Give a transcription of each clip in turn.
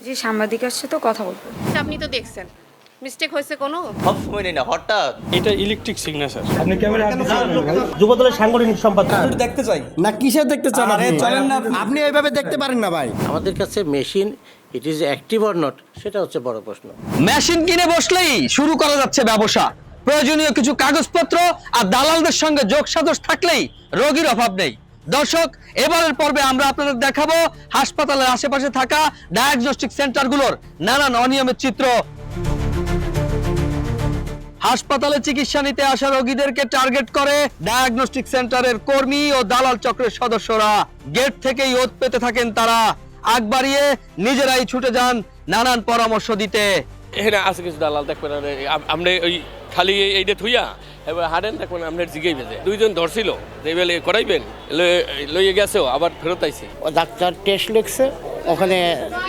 যে সাংবাদিক আসছে তো কথা বলবো। আপনি তো দেখছেন মিস্টেক হয়েছে কোনো? সব সময় নেই না, হঠাৎ। এটা ইলেকট্রিক সিগনেচার। আপনি ক্যামেরা যুবদলের সাংগঠনিক সম্পাদক দেখতে চাই না কিসের দেখতে চান আরে আপনি? চলেন না আপনি এইভাবে দেখতে পারেন না ভাই। আমাদের কাছে machine it is active or not সেটা হচ্ছে বড় প্রশ্ন। মেশিন কিনে বসলেই শুরু করা যাচ্ছে ব্যবসা। প্রয়োজনীয় কিছু কাগজপত্র আর দালালদের সঙ্গে যোগসাজশ থাকলেই রোগীর অভাব নেই। দর্শক, এবারের পর্বে আমরা আপনাদের দেখাবো হাসপাতালের আশেপাশে থাকা ডায়াগনস্টিক সেন্টারগুলোর নানান অনিয়মের চিত্র। হাসপাতালে চিকিৎসা নিতে আসা রোগীদেরকে টার্গেট করে ডায়াগনস্টিক সেন্টারের কর্মী ও দালাল চক্রের সদস্যরা। গেট থেকেই ওত পেতে থাকেন তারা, আগ বাড়িয়ে নিজেরাই ছুটে যান নানান পরামর্শ দিতে। এখানে আছে কিছু দালাল দেখবেন, আপনি ওই খালি এইটা থুইয়া এবার হারেন দেখবেন আপনার জিগেই বেজে দুইজন ধরছিল যে বেলে করাইবেন লইয়ে গেছেও আবার ফেরত আইছে। ও ডাক্তার টেস্ট লিখছে, ওখানে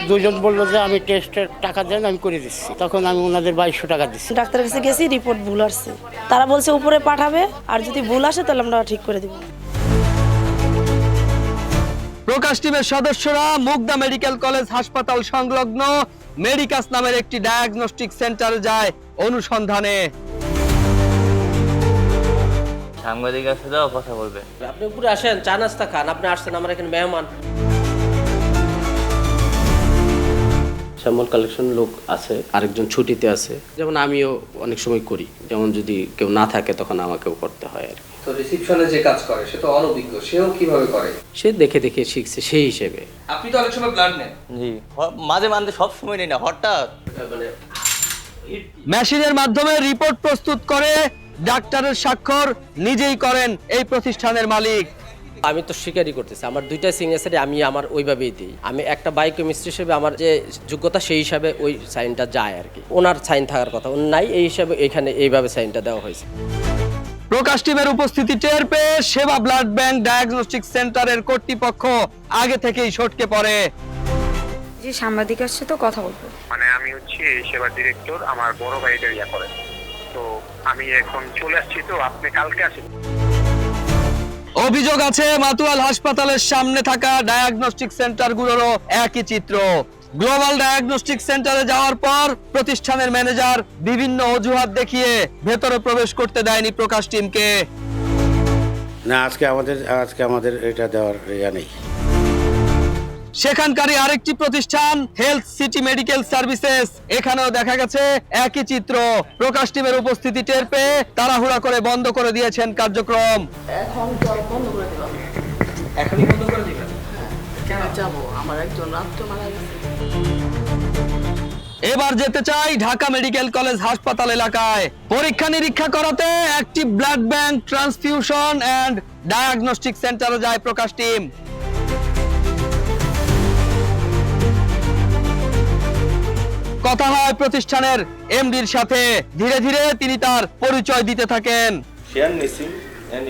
দুজন বললো যে আমি টেস্টের টাকা দেন, আমি করে দিচ্ছি। তখন আমি ওনাদের 2200 টাকা দিচ্ছি। ডাক্তারের কাছে গেছি, রিপোর্ট ভুল আসছে। তারা বলছে উপরে পাঠাবে, আর যদি ভুল আসে তাহলে আমরা ঠিক করে দিব। প্রকাশ টিমের সদস্যরা মুগদা মেডিকেল কলেজ হাসপাতাল সংলগ্ন মেডিকাস নামের একটি ডায়াগনস্টিক সেন্টারে যায় অনুসন্ধানে। সাংবাদিক আছে তো কথা বলবে। আপনি উপরে আসেন, চা নাস্তা খান। আপনি আসছেন আমার এখানে মেহমান। স্যাম্পল কালেকশন লোক আছে, আরেকজন ছুটিতে আছে, যেমন আমিও অনেক সময় করি। যেমন যদি কেউ না থাকে তখন আমাকেও করতে হয় আর কি। তো রিসিপশনে যে কাজ করে সে তো অনভিজ্ঞ, সেও কিভাবে করে? সে দেখে দেখে শিখছে সেই হিসেবে। আপনি তো অনেক সময় ব্লাড নেন। জি, মাঝে মাঝে সব সময় নেই না, হঠাৎ। মানে মেশিনের মাধ্যমে রিপোর্ট প্রস্তুত করে ডাক্তারের স্বাক্ষর নিজেই করেন এই প্রতিষ্ঠানের মালিক। আমি তো স্বীকারই করতেছি, আমার দুইটা সিগনেচারে আমি আমার ওইভাবেই দিই। আমি একটা বায়োকেমিস্ট্রি হিসেবে আমার যে যোগ্যতা সেই হিসাবে ওই সাইনটা যায় আর কি। ওনার সাইন থাকার কথা, ওনার নাই, এই হিসাবে এখানে এইভাবে সাইনটা দেওয়া হয়েছে। প্রকাশ টিমের উপস্থিতি টের পেয়ে সেবা ব্লাড ব্যাংক ডায়াগনস্টিক সেন্টারের কর্তৃপক্ষ আগে থেকেই সটকে পড়ে। যে সাংবাদিক আসছে তো কথা বলবো। মানে আমি হচ্ছে এই সেবার ডিরেক্টর, আমার বড় ভাই এটা ইয়া করে, তো আমি এখন চলে আসছি, তো আপনি কালকে আসেন। অভিযোগ আছে মাতুয়াল হাসপাতালের সামনে থাকা ডায়াগনস্টিক সেন্টারগুলোরও একই চিত্র। গ্লোবাল ডায়াগনস্টিক সেন্টারে যাওয়ার পর প্রতিষ্ঠানের ম্যানেজার বিভিন্ন অজুহাত দেখিয়ে ভেতরে প্রবেশ করতে দেয়নি প্রকাশ টিমকে। না, আজকে আমাদের এটা দেওয়ার ইয়া নেই। সেখানকারই আরেকটি প্রতিষ্ঠান হেলথ সিটি মেডিকেল সার্ভিসেস, এখানেও দেখা গেছে একই চিত্র। প্রকাশ টিমের উপস্থিতি টের পেয়ে তাড়াহুড়া করে বন্ধ করে দিয়েছেন কার্যক্রম। এখনই বন্ধ করে দিবেন? কেন যাবো? আমার একজন আত্ম মারা গেছে। এবার যেতে চাই ঢাকা মেডিকেল কলেজ হাসপাতাল এলাকায়। পরীক্ষা নিরীক্ষা করাতে একটি blood bank, transfusion and diagnostic সেন্টারে যায় প্রকাশ টিম। কথা হয় প্রতিষ্ঠানের এমডির সাথে। ধীরে ধীরে তিনি তার পরিচয় দিতে থাকেন। শেয়ার নিছি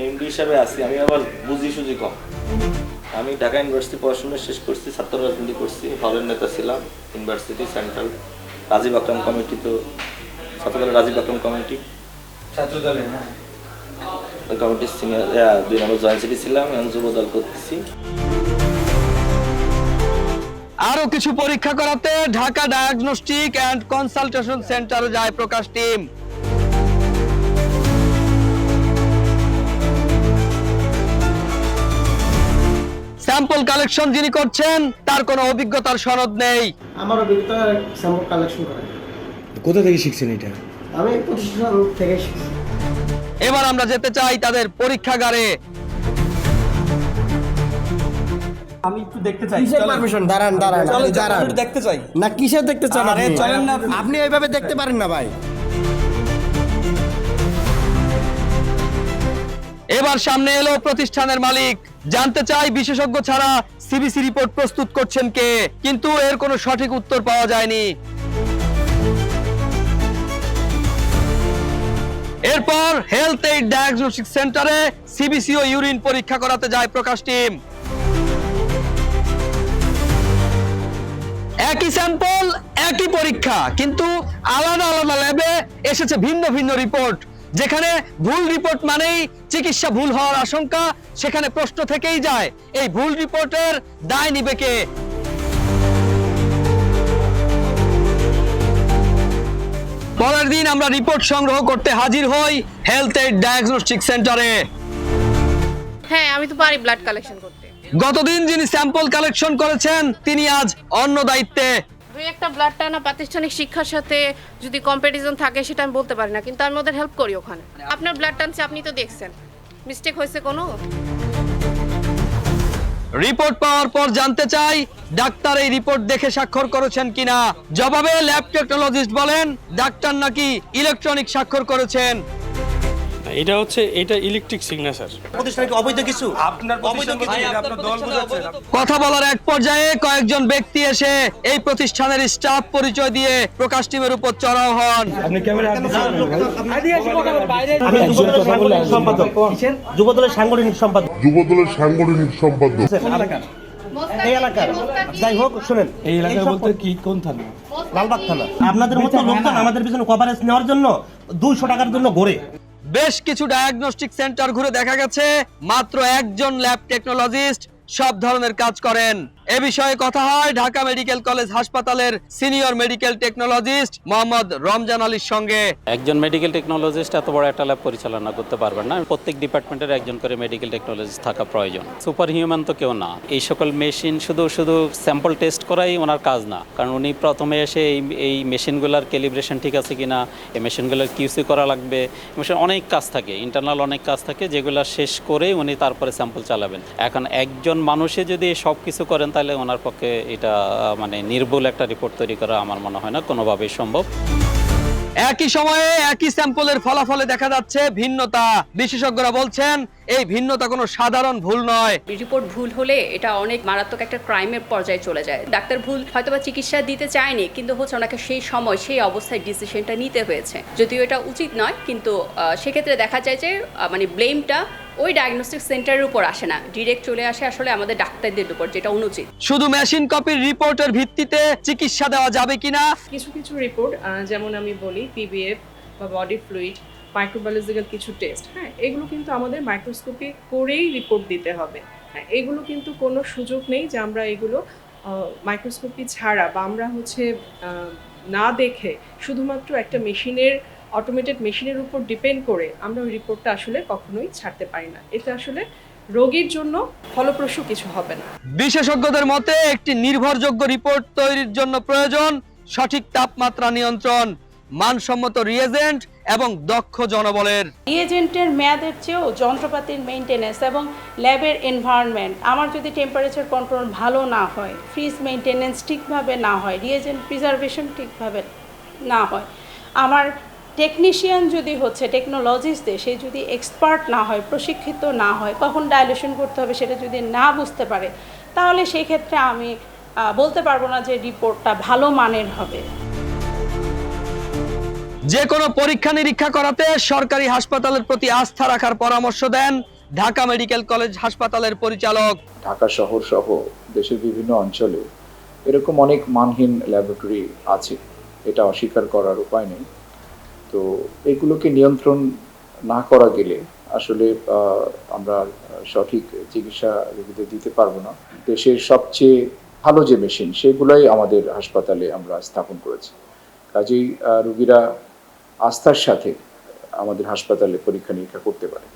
এমডি হিসাবে আছি, আমি আবার বুঝি সুঝি কম। আমি ঢাকা ইউনিভার্সিটি পড়াশোনা শেষ করছি, ছাত্র রাজনীতি করছি, হলের নেতা ছিলাম ইউনিভার্সিটি সেন্ট্রাল রাজীব আকরাম কমিটি, তো ছাত্রদলের রাজীব আকরাম কমিটি, ছাত্রদলে ওই কমিটির সিনিয়র 2 নম্বর জয়েন্ট সেক্রেটারি ছিলাম, এখন যুবদল করতেছি। আরো কিছু পরীক্ষা করাতে ঢাকা ডায়াগনস্টিক এন্ড কনসালটেশন সেন্টারে যায় প্রকাশ টিম। স্যাম্পল কালেকশন যিনি করছেন তার কোনো অভিজ্ঞতার সনদ নেই। আমার অভিজ্ঞতা স্যাম্পল কালেকশন করা। কোথা থেকে শিখছেন এটা? আমি প্রতিষ্ঠান থেকে শিখছি। এবার আমরা যেতে চাই তাদের পরীক্ষাগারে। আমি একটু দেখতে চাই। কিসের পারমিশন? দাঁড়ান আপনি দাঁড়ান। দেখতে চাই না কিসের দেখতে চান আরে আপনি? চলেন না আপনি এইভাবে দেখতে পারেন না ভাই। এবার সামনে এলো প্রতিষ্ঠানের মালিক। জানতে চাই বিশেষজ্ঞ ছাড়া সিবিসি রিপোর্ট প্রস্তুত করছেন কে, কিন্তু এর কোনো সঠিক উত্তর পাওয়া যায়নি। এরপর হেলথ এইড ডায়াগনস্টিক সেন্টারে সিবিসি ও ইউরিন পরীক্ষা করাতে যায় প্রকাশ টিম। একই স্যাম্পল, একই পরীক্ষা, কিন্তু আলাদা আলাদা ল্যাবে এসেছে ভিন্ন ভিন্ন রিপোর্ট। যেখানে ভুল রিপোর্ট মানেই চিকিৎসা ভুল হওয়ার আশঙ্কা, সেখানে প্রশ্ন থেকেই যায় এই ভুল রিপোর্টের দায় নিবে কে। পরের দিন আমরা রিপোর্ট সংগ্রহ করতে হাজির হই হেলথ এইড ডায়াগনস্টিক সেন্টারে। হ্যাঁ আমি তো পারি ব্লাড কালেকশন করতে। গতদিন যিনি স্যাম্পল কালেকশন করেছেন তিনি আজ অন্য দায়িত্বে। দুই একটা ব্লাডটা না প্রাতিষ্ঠানিক শিক্ষার সাথে যদি কম্পারিজন থাকে সেটা আমি বলতে পারি না, কিন্তু আমি ওদের হেল্প করি ওখানে। আপনার ব্লাড টানছে, আপনি তো দেখছেন, মিস্টেক হয়েছে কোনো? রিপোর্ট পাওয়ার পর জানতে চাই ডাক্তার এই রিপোর্ট দেখে স্বাক্ষর করেছেন কিনা। জবাবে ল্যাব টেকনোলজিস্ট বলেন ডাক্তার নাকি ইলেকট্রনিক স্বাক্ষর করেছেন। এটা ইলেকট্রিক সিগনেচার। প্রতিষ্ঠানে অবৈধ কিছু আপনার কথা বলার এক পর্যায়ে কয়েকজন ব্যক্তি এসে এই প্রতিষ্ঠানের স্টাফ পরিচয় দিয়ে প্রকাশ টিমের উপর চড়াও হন। আপনি ক্যামেরা যুবদলের সাংগঠনিক সম্পাদক এই এলাকার। যাই হোক শুনেন, এই এলাকা বলতে কি কোন থানা? লালবাগ থানা। আপনাদের মতো লোকজন আমাদের পিছনে কভারেজ নেওয়ার জন্য 200 টাকার জন্য ঘোরে। বেশ কিছু ডায়াগনস্টিক সেন্টার ঘুরে দেখা গেছে মাত্র একজন ল্যাব টেকনোলজিস্ট সব ধরনের কাজ করেন। এ বিষয়ে কথা হয় ঢাকা মেডিকেল কলেজ হাসপাতালের senior medical technologist Mohammad Ramzan আলীর সঙ্গে। একজন মেডিকেল টেকনোলজিস্ট এত বড় একটা ল্যাব পরিচালনা করতে পারবেন না। প্রত্যেক ডিপার্টমেন্টের একজন করে মেডিকেল টেকনোলজিস্ট থাকা প্রয়োজন। সুপার হিউম্যান তো কেউ না। এই সকল মেশিন শুধু স্যাম্পল টেস্ট করাই ওনার কাজ না, কারণ উনি প্রথমে এসে এই মেশিনগুলোর ক্যালিব্রেশন ঠিক আছে কিনা, এই মেশিনগুলোর কিউসি করা লাগবে, অনেক কাজ থাকে, ইন্টারনাল অনেক কাজ থাকে, যেগুলো শেষ করে উনি তারপরে স্যাম্পল চালাবেন। এখন একজন মানুষে যদি সব কিছু করেন তাহলে ওনার পক্ষে এটা মানে নির্ভুল একটা রিপোর্ট তৈরি করা আমার মনে হয় না কোনোভাবেই সম্ভব। একই সময়ে একই স্যাম্পলের ফলাফলে দেখা যাচ্ছে ভিন্নতা। বিশেষজ্ঞরা বলছেন এই ভিন্নতা কোনো সাধারণ ভুল নয়। রিপোর্ট ভুল হলে এটা অনেক মারাত্মক একটা ক্রাইমের পর্যায়ে চলে যায়। ডাক্তার ভুল হয়তোবা চিকিৎসা দিতে চায়নি, কিন্তু হচ্ছে ওনাকে সেই সময় সেই অবস্থায় ডিসিশনটা নিতে হয়েছে, যদিও এটা উচিত নয়। কিন্তু সেক্ষেত্রে দেখা যায় যে মানে ব্লেমটা ওই ডায়াগনস্টিক সেন্টারের উপর আসে না, ডিরেক্ট চলে আসে আসলে আমাদের ডাক্তারদের উপর, যেটা অনুচিত। শুধু মেশিন কপির রিপোর্টের ভিত্তিতে চিকিৎসা দেওয়া যাবে কিনা? কিছু রিপোর্ট যেমন আমি বলি পিবিএফ বা বডি ফ্লুইড, মাইক্রোবায়োলজিক্যাল কিছু টেস্ট, হ্যাঁ এগুলো কিন্তু আমাদের মাইক্রোস্কোপি করেই রিপোর্ট দিতে হবে। হ্যাঁ এগুলো কিন্তু কোনো সুযোগ নেই যে আমরা এগুলো মাইক্রোস্কোপি ছাড়া বা আমরা হচ্ছে না দেখে শুধুমাত্র একটা মেশিনের অটোমেটেড মেশিনের উপর ডিপেন্ড করে আমরা ওই রিপোর্টটা আসলে কখনোই ছাড়তে পারি না। এতে আসলে রোগীর জন্য ফলপ্রসূ কিছু হবে না। বিশেষজ্ঞদের মতে একটি নির্ভরযোগ্য রিপোর্ট তৈরির জন্য প্রয়োজন সঠিক তাপমাত্রা নিয়ন্ত্রণ, মানসম্মত রিয়েজেন্ট এবং দক্ষ জনবলের। রিয়েজেন্টের মেয়াদের চেয়েও যন্ত্রপাতির মেইনটেনেন্স এবং ল্যাবের এনভায়রনমেন্ট, আমার যদি টেম্পারেচার কন্ট্রোল ভালো না হয়, ফ্রিজ মেইনটেনেন্স ঠিকভাবে না হয়, রিয়েজেন্ট প্রিজার্ভেশন ঠিকভাবে না হয়, আমার টেকনিশিয়ান যদি হচ্ছে টেকনোলজিস্টদের সে যদি এক্সপার্ট না হয়, প্রশিক্ষিত না হয়, কখন ডাইলেশন করতে হবে সেটা যদি না বুঝতে পারে, তাহলে সেই ক্ষেত্রে আমি বলতে পারবো না যে রিপোর্টটা ভালো মানের হবে। যে কোনো পরীক্ষা নিরীক্ষা করাতে সরকারি হাসপাতালের প্রতি আস্থা রাখার পরামর্শ দেন ঢাকা মেডিকেল কলেজ হাসপাতালের পরিচালক। ঢাকা শহর সহ দেশের বিভিন্ন অঞ্চলে এরকম অনেক মানহীন ল্যাবরেটরি আছে, এটা অস্বীকার করার উপায় নেই। তো এগুলোকে নিয়ন্ত্রণ না করা গেলে আসলে আমরা সঠিক চিকিৎসা রোগীদের দিতে পারবো না। দেশের সবচেয়ে ভালো যে মেশিন সেগুলোই আমাদের হাসপাতালে আমরা স্থাপন করেছি, কাজেই রোগীরা আস্থার সাথে আমাদের হাসপাতালে পরীক্ষা নিরীক্ষা করতে পারে।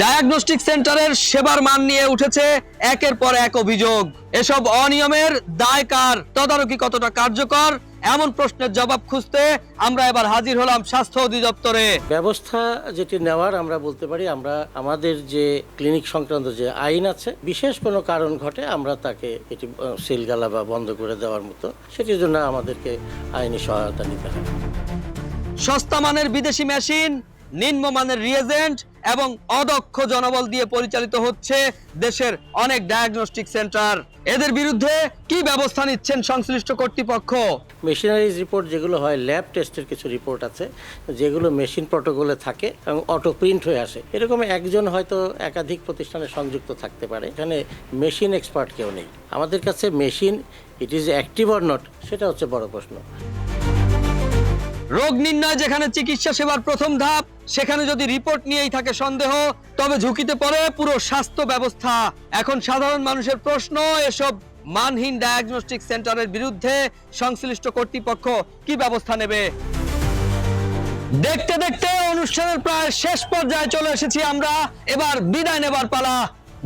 ডায়াগনস্টিক সেন্টারের সেবার মান নিয়ে উঠেছে একের পর এক অভিযোগ। এসব অনিয়মের দায় কার, তদারকি কতটা কার্যকর, এমন প্রশ্নের জবাব খুঁজতে আমরা এবার হাজির হলাম স্বাস্থ্য অধিদপ্তরে। ব্যবস্থা যেটি নেওয়ার আমরা বলতে পারি, আমরা আমাদের যে ক্লিনিক সংক্রান্ত যে আইন আছে, বিশেষ কোনো কারণ ঘটে আমরা তাকে এটি সিলগালা বা বন্ধ করে দেওয়ার মতো, সেটির জন্য আমাদেরকে আইনি সহায়তা নিতে হবে। সস্তা মানের বিদেশি মেশিন, নিম্নমানের রিয়েজেন্ট এবং অদক্ষ জনবল দিয়ে পরিচালিত হচ্ছে দেশের অনেক ডায়াগনস্টিক সেন্টার। এদের বিরুদ্ধে কি ব্যবস্থা নিচ্ছেন সংশ্লিষ্ট কর্তৃপক্ষ? মেশিনারিজ রিপোর্ট যেগুলো হয়, ল্যাব টেস্টের কিছু রিপোর্ট আছে যেগুলো মেশিন প্রটোকলে থাকে এবং অটো প্রিন্ট হয়ে আসে। এরকম একজন হয়তো একাধিক প্রতিষ্ঠানে সংযুক্ত থাকতে পারে, এখানে মেশিন এক্সপার্ট কেউ নেই। আমাদের কাছে machine it is active or not, সেটা হচ্ছে বড় প্রশ্ন। রোগ নির্ণয় যেখানে চিকিৎসা সেবার প্রথম ধাপ, সেখানে যদি রিপোর্ট নিয়েই থাকে সন্দেহ, তবে ঝুঁকিতে পড়ে পুরো স্বাস্থ্য ব্যবস্থা। এখন সাধারণ মানুষের প্রশ্ন, এসব মানহীন ডায়াগনস্টিক সেন্টারের বিরুদ্ধে সংশ্লিষ্ট কর্তৃপক্ষ কি ব্যবস্থা নেবে। দেখতে দেখতে অনুষ্ঠানের প্রায় শেষ পর্যায়ে চলে এসেছি আমরা, এবার বিদায় নেবার পালা।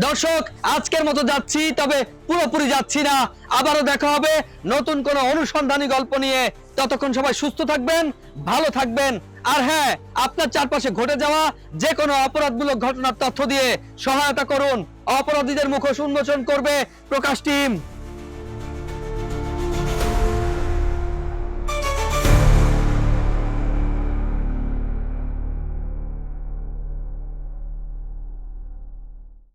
দর্শক, আজকের মতো যাচ্ছি, তবে পুরোপুরি যাচ্ছি না। আবারও দেখা হবে নতুন কোনো অনুসন্ধানী গল্প নিয়ে। ততক্ষণ সবাই সুস্থ থাকবেন, ভালো থাকবেন। আর হ্যাঁ, আপনার চারপাশে ঘটে যাওয়া যে কোনো অপরাধমূলক ঘটনার তথ্য দিয়ে সহায়তা করুন। অপরাধীদের মুখোশ উন্মোচন করবে প্রকাশ টিম।